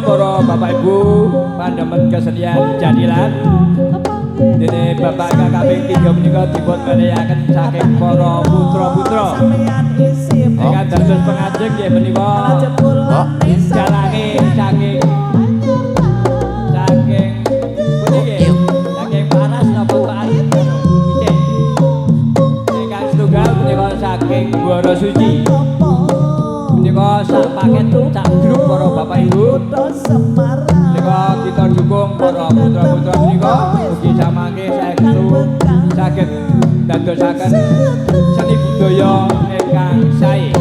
Para Bapak Ibu pandemen kesenian jadilan dene Bapak kaping 3 menika dipun menehaken saking para putra-putra ingkang dados pengajeng nggih menika jalange saking pundi nggih saking Paras napa Paras ingkang setunggal menika saking Buara Suci menika sak paket sak grup para Bapak Ibu menika kita dukung para putra-putra menika ugi samangke saestu saged dadosaken seni budaya ingkang sae.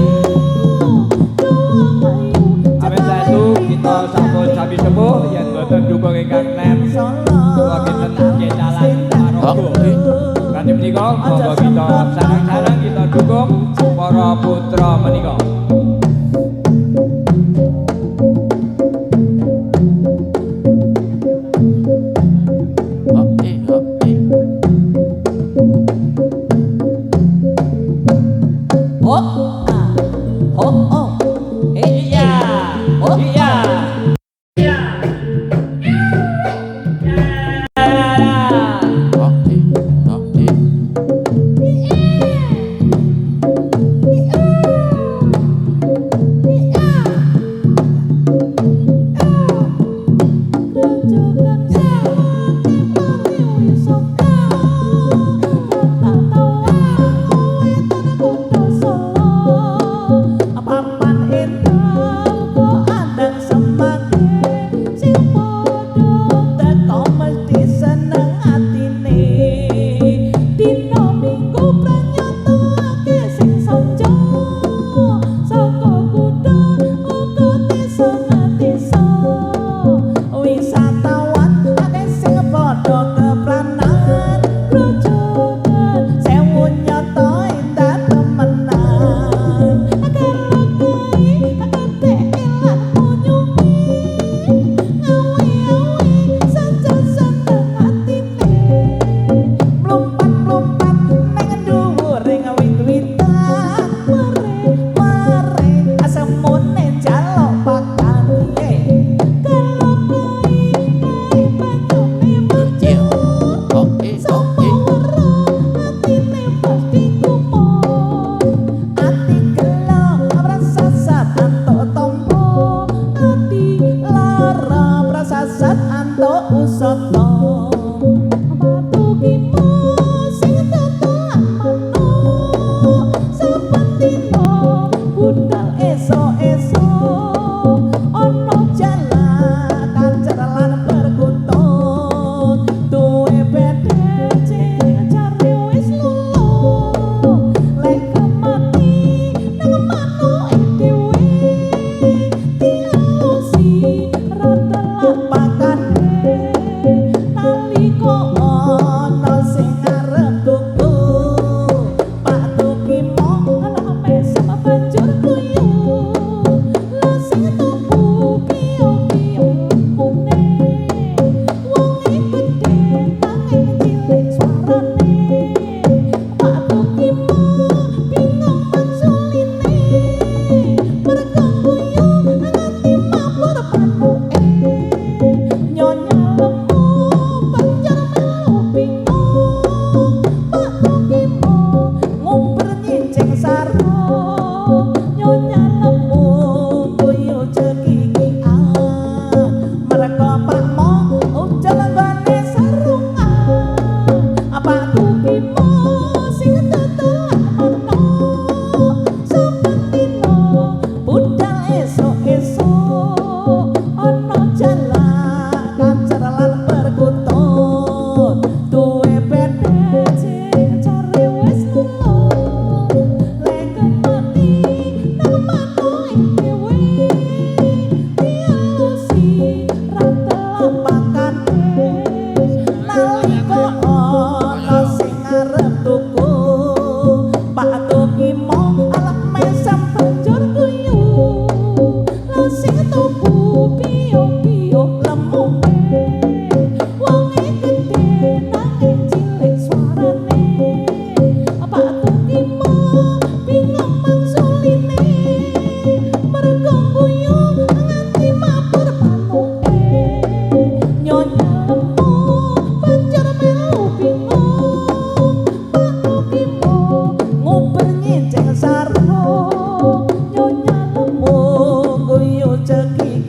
Amin saestu kita sampun sami sepuh yen boten dukung ingkang nem kula kinten kecalan paraga. Kanthi menika monggo kita sareng-sareng kita dukung para putra menika.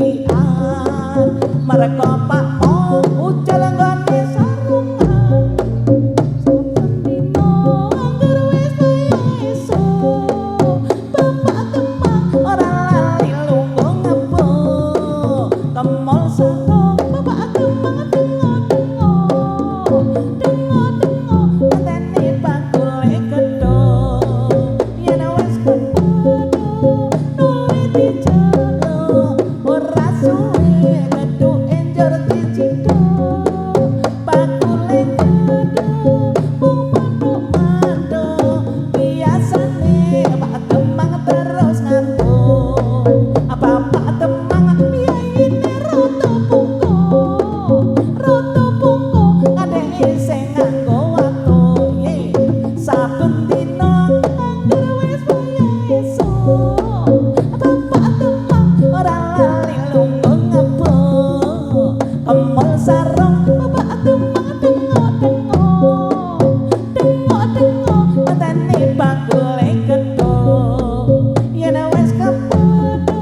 suwian mereka pak ucal nggone sarungan saben dino angger wis iso bapak temang ora lali lunga ngebo kemol sarung bapak temang dengo katene bakule gedhong yen wis kepadha nuli dijaluk ora suwe gedhuk enjur dicidhuk bakule gedhong mung mantuk-mantuk biasane Pak Temang terus ngantuk Bapak Temang biayine rada pungko kadeke sing nganggo watuk saben dina angger wis iso Bapak Temang ora lali lunga ngebo kemol sarung Bapak Temang dengo katene bakule gedhong yen wis kepadha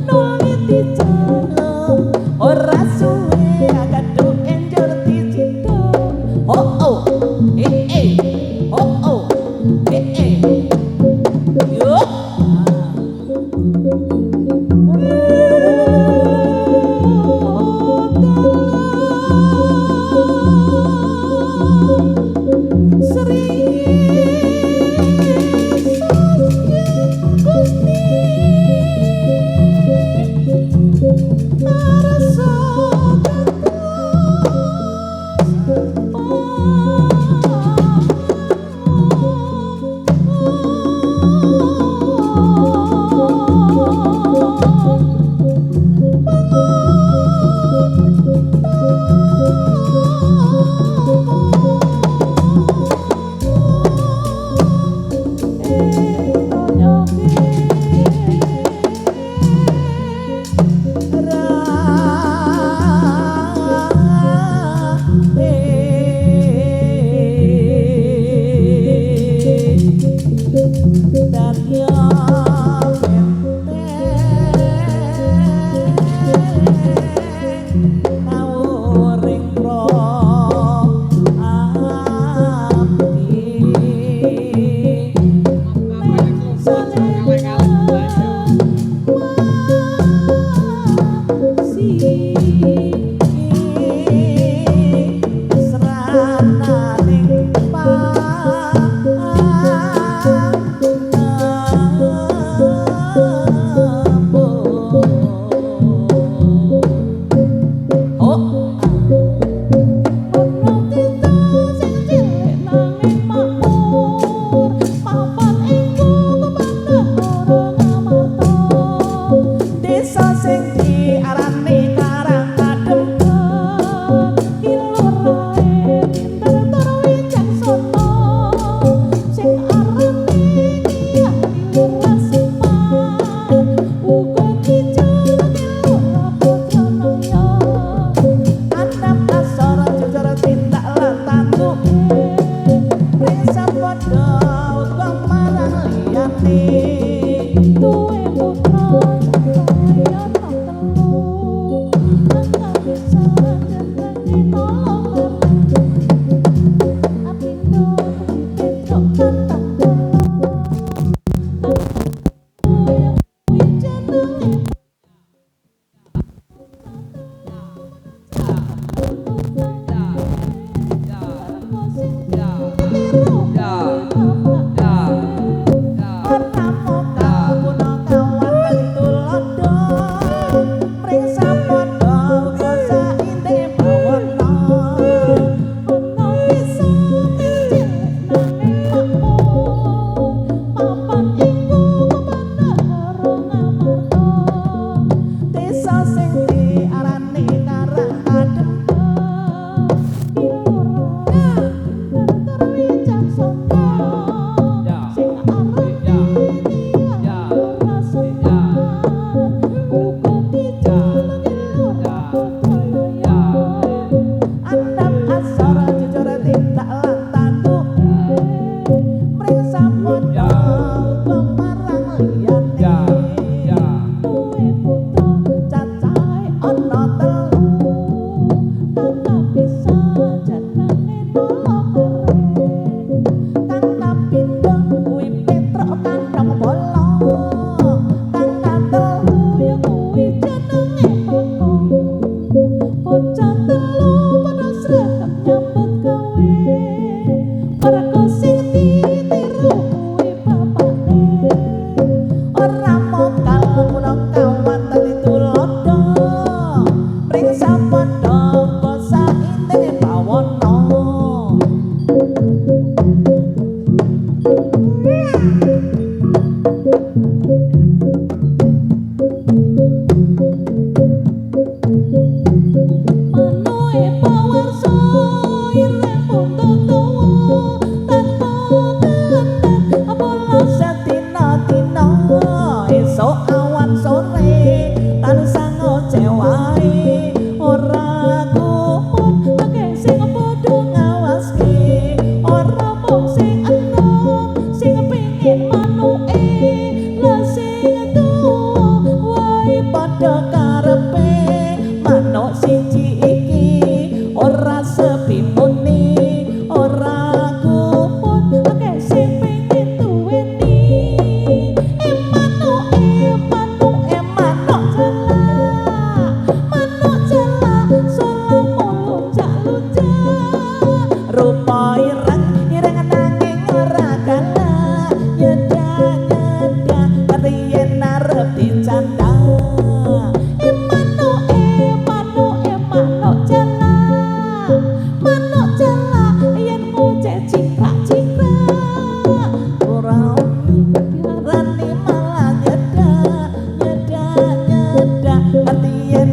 nuli dijaluk ora suwe gedhuk enjur dicidhuk oh yuk Sri Gusti Arsa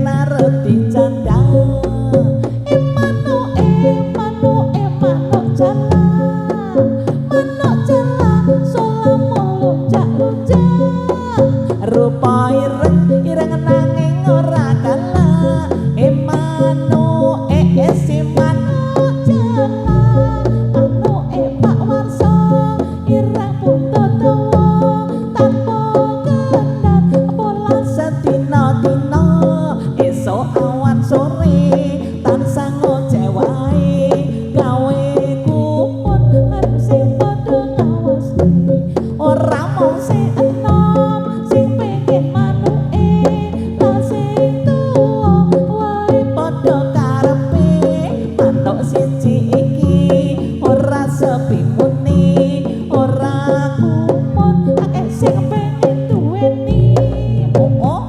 nareti canda manuk jala solamu lunjak-lunjak rupa ireng nanging ora kalah manuk si manuk jala manuk Pak Warsa ireng buntut dawa tanpa kendhat pola sedina-dina esuk awan sore tansah ngoceh wae gawe kupon arep sing padha ngawasi ora mung sing enom sing pengen manuke lan sing tuwa wae padha karepe manuk siji iki ora sepi muni ora kupon akeh sing pengen duweni oh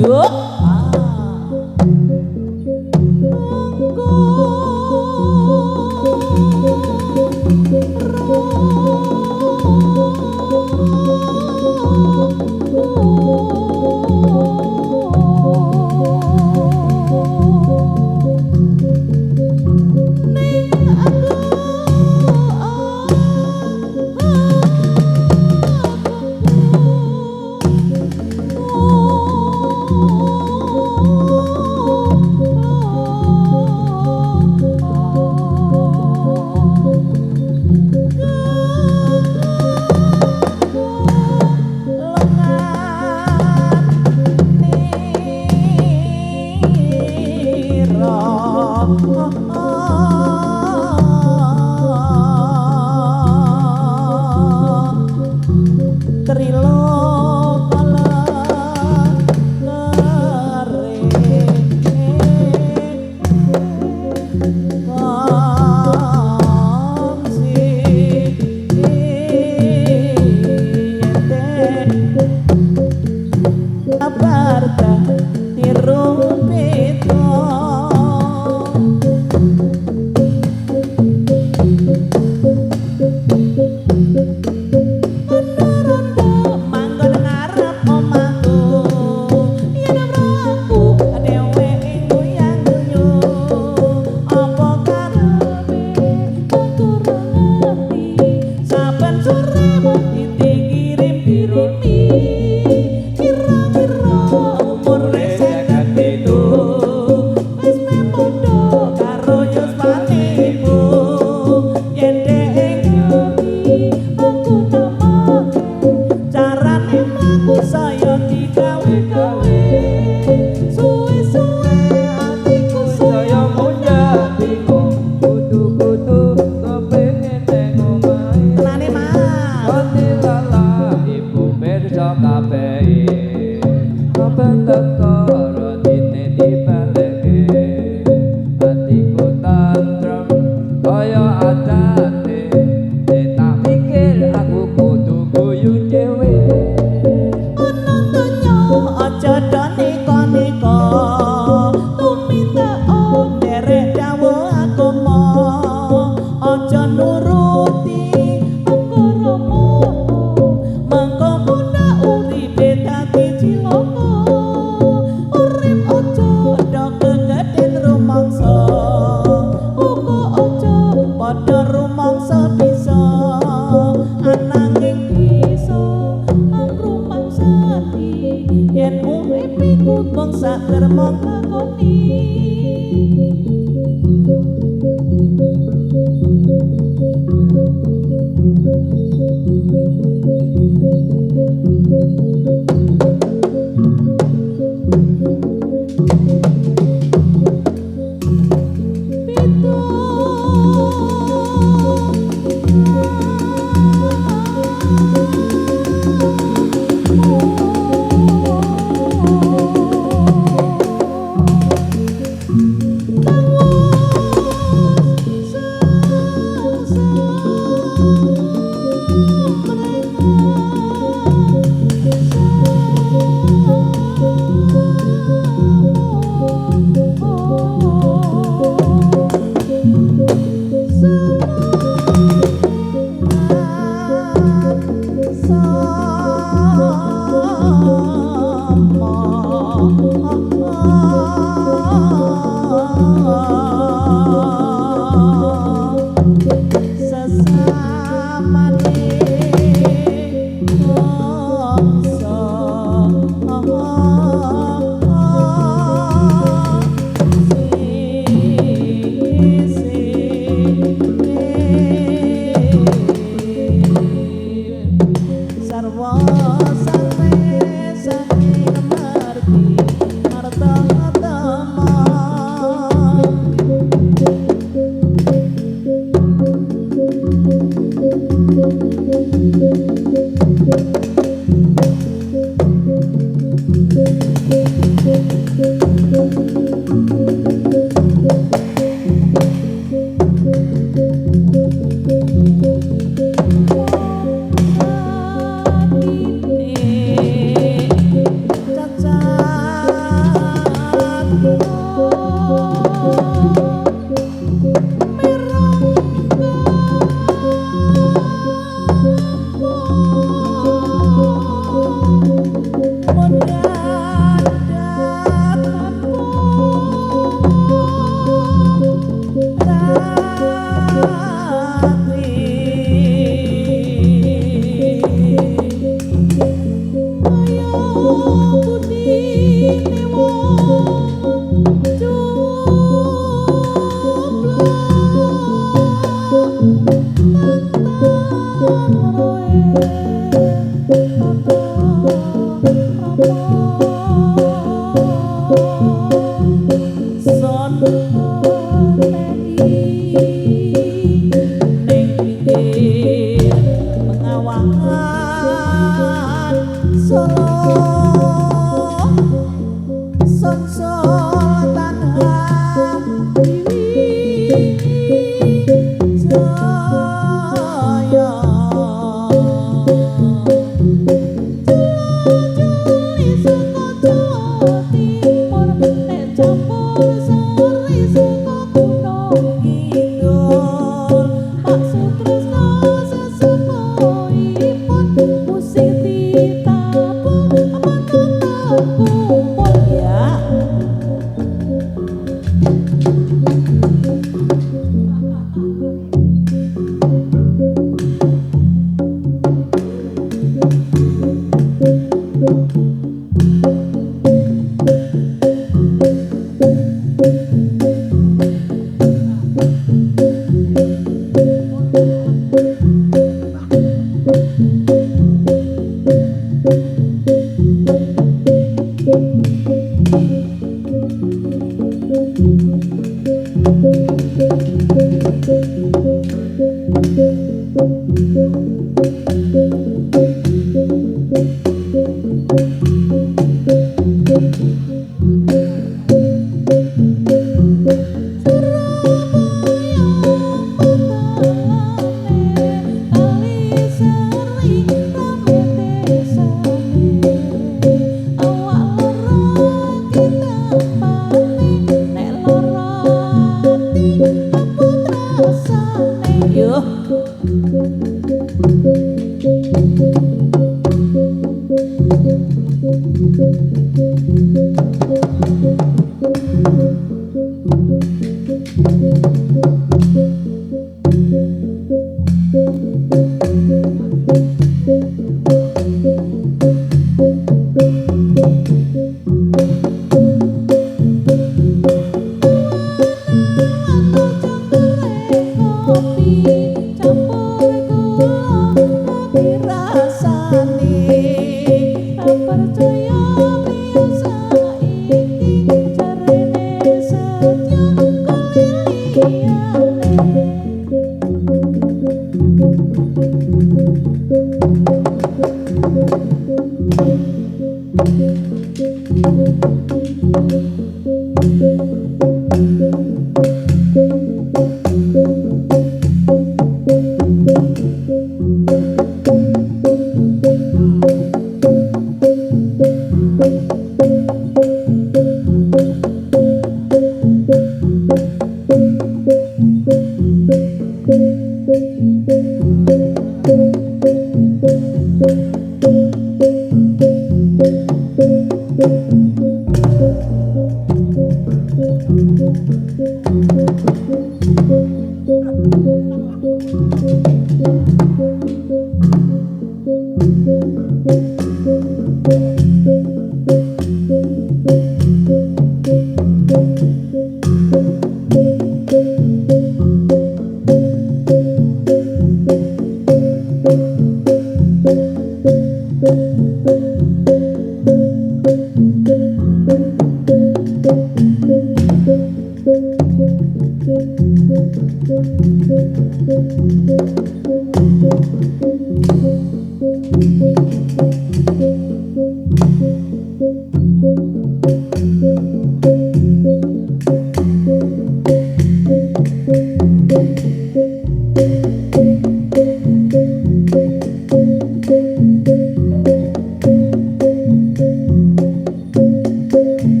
yuk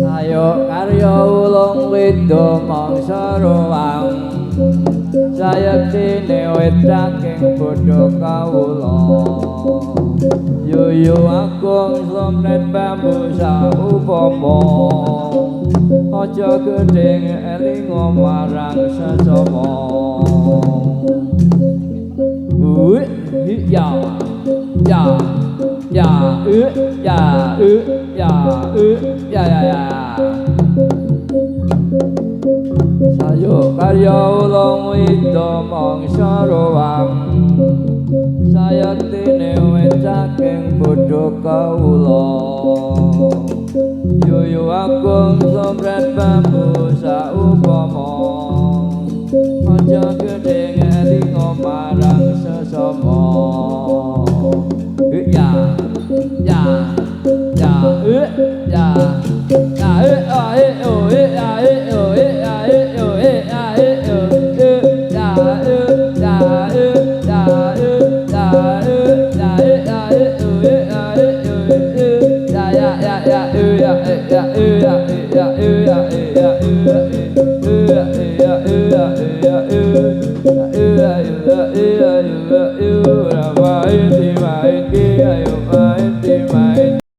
Ayo karya ulung wido mangsa ruwang sayektine wedaking bodho kawula yuyu agung slomret bambu saupama aja gedeng elinga marang sesama ya ya ya ya ya ya sayo karya ulung wida mangsa ruwang sayektine wecaking bodho kawula yuyu agung somret bambu saupama aja gedeng elinga marang sesama ya ya ya ya ya